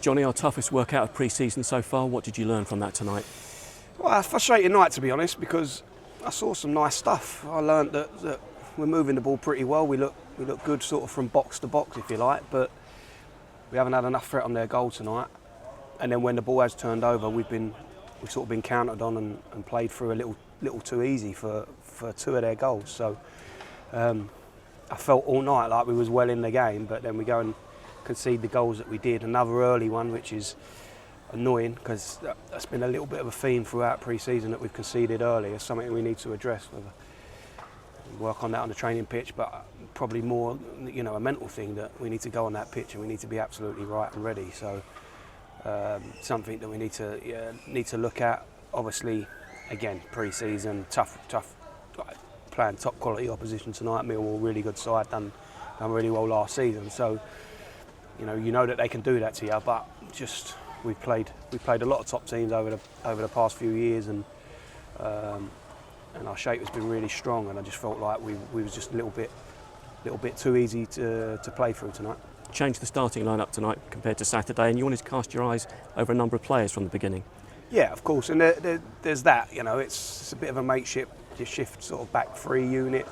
Johnny, our toughest workout of pre-season so far. What did you learn from that tonight? Well, a frustrating night, to be honest, because I saw some nice stuff. I learned that we're moving the ball pretty well. We look good sort of from box to box, if you like, but we haven't had enough threat on their goal tonight. And then when the ball has turned over, we've sort of been counted on and played through a little too easy for two of their goals. So I felt all night like we was well in the game, but then we go and concede the goals that we did. Another early one, which is annoying because that's been a little bit of a theme throughout pre-season that we've conceded early. It's something we need to address. Work on that on the training pitch, but probably more, a mental thing that we need to go on that pitch and we need to be absolutely right and ready. So something that we need to look at. Obviously, again, pre-season, tough, like, playing top quality opposition tonight. Millwall, really good side, done really well last season. So you know that they can do that to you, but just we've played a lot of top teams over the past few years, and our shape has been really strong, and I just felt like we was just a little bit too easy to play through tonight. Changed the starting lineup tonight compared to Saturday, and you wanted to cast your eyes over a number of players from the beginning. Yeah, of course, and there's that. It's a bit of a makeshift shift sort of back three unit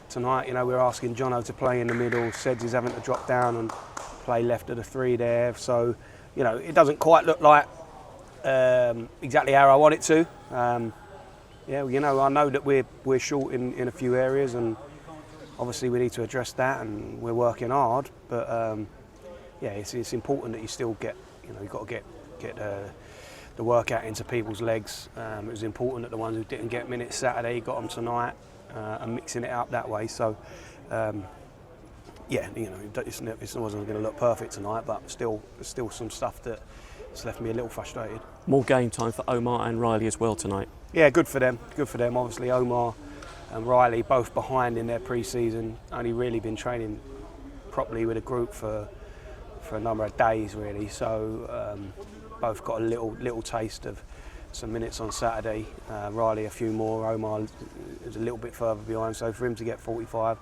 tonight. We're asking Johnnie to play in the middle. Sedz is having to drop down and play left of the three there. So it doesn't quite look like exactly how I want it to. I know that we're short in a few areas, and obviously we need to address that, and we're working hard. But it's important that you still get, you've got to get the workout into people's legs. It was important that the ones who didn't get minutes Saturday got them tonight, and mixing it up that way. So it wasn't going to look perfect tonight, but there's still some stuff that's left me a little frustrated. More game time for Omar and Riley as well tonight. Yeah, good for them. Obviously, Omar and Riley both behind in their pre-season. Only really been training properly with a group for a number of days, really. So both got a little taste of some minutes on Saturday. Riley a few more. Omar is a little bit further behind. So for him to get 45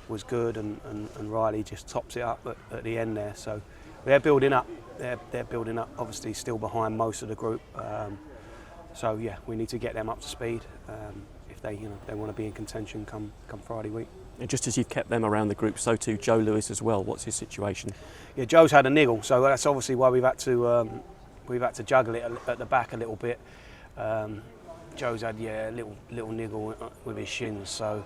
was good, and Riley just tops it up at the end there. So they're building up. They're building up. Obviously, still behind most of the group. So we need to get them up to speed if they want to be in contention come Friday week. And just as you've kept them around the group, so too Joe Lewis as well. What's his situation? Yeah, Joe's had a niggle, so that's obviously why we've had to juggle it at the back a little bit. Joe's had a little niggle with his shins, so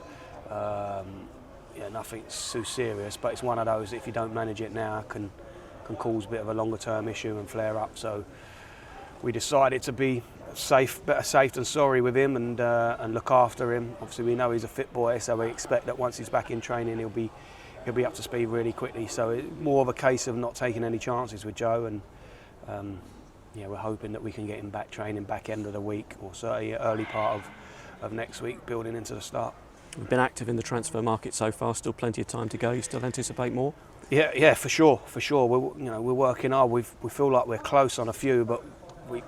nothing too serious. But it's one of those, if you don't manage it now, can cause a bit of a longer term issue and flare up. So we decided to be better safe than sorry with him, and look after him. Obviously, we know he's a fit boy, so we expect that once he's back in training, he'll be up to speed really quickly. So it's more of a case of not taking any chances with Joe, and we're hoping that we can get him back training back end of the week, or certainly early part of next week, building into the start. We've been active in the transfer market so far. Still plenty of time to go. You still anticipate more? Yeah, for sure. We're working hard. We feel like we're close on a few, but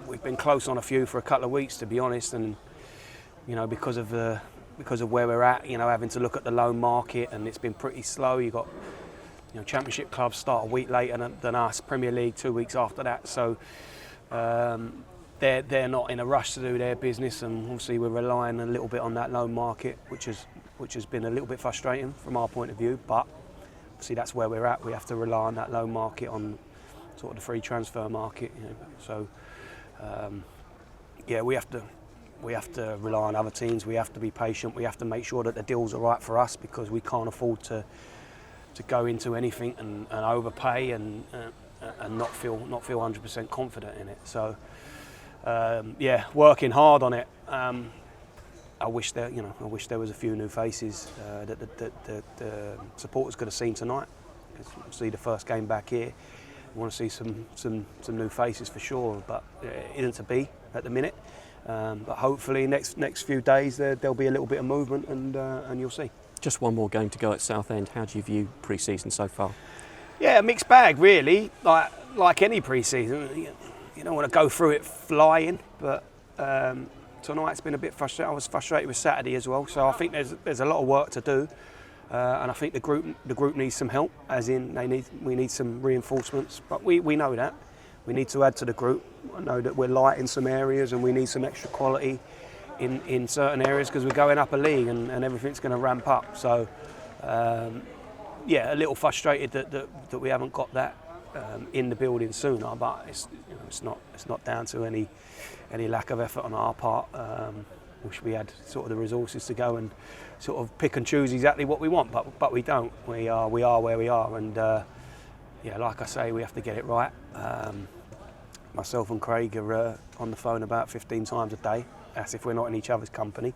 we've been close on a few for a couple of weeks, to be honest, and because of where we're at, having to look at the loan market, and it's been pretty slow. You got Championship clubs start a week later than us, Premier League 2 weeks after that, so they're not in a rush to do their business, and obviously we're relying a little bit on that loan market, which has been a little bit frustrating from our point of view, but obviously that's where we're at. We have to rely on that loan market, on sort of the free transfer market, so. We have to rely on other teams. We have to be patient. We have to make sure that the deals are right for us, because we can't afford to go into anything and overpay and not feel 100% confident in it. So working hard on it. I wish there was a few new faces that the supporters could have seen tonight. See the first game back here. We want to see some new faces for sure, but it isn't to be at the minute. But hopefully next few days there'll be a little bit of movement, and you'll see. Just one more game to go at Southend. How do you view pre-season so far? Yeah, a mixed bag really. Like any pre-season, you don't want to go through it flying, but tonight's been a bit frustrating. I was frustrated with Saturday as well, so I think there's a lot of work to do. And I think the group needs some help, as in we need some reinforcements. But we know that. we need to add to the group. I know that we're light in some areas and we need some extra quality in certain areas because we're going up a league and everything's going to ramp up. So, yeah, a little frustrated that we haven't got that in the building sooner, but it's not down to any lack of effort on our part. Wish we had sort of the resources to go and sort of pick and choose exactly what we want, but we don't. We are where we are, and yeah, like I say, we have to get it right. Myself and Craig are on the phone about 15 times a day. That's if we're not in each other's company.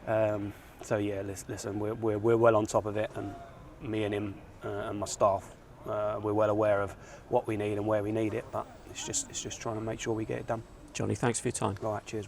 So yeah, listen, we're well on top of it, and me and him and my staff, we're well aware of what we need and where we need it. But it's just trying to make sure we get it done. Johnny, thanks for your time. Right, cheers.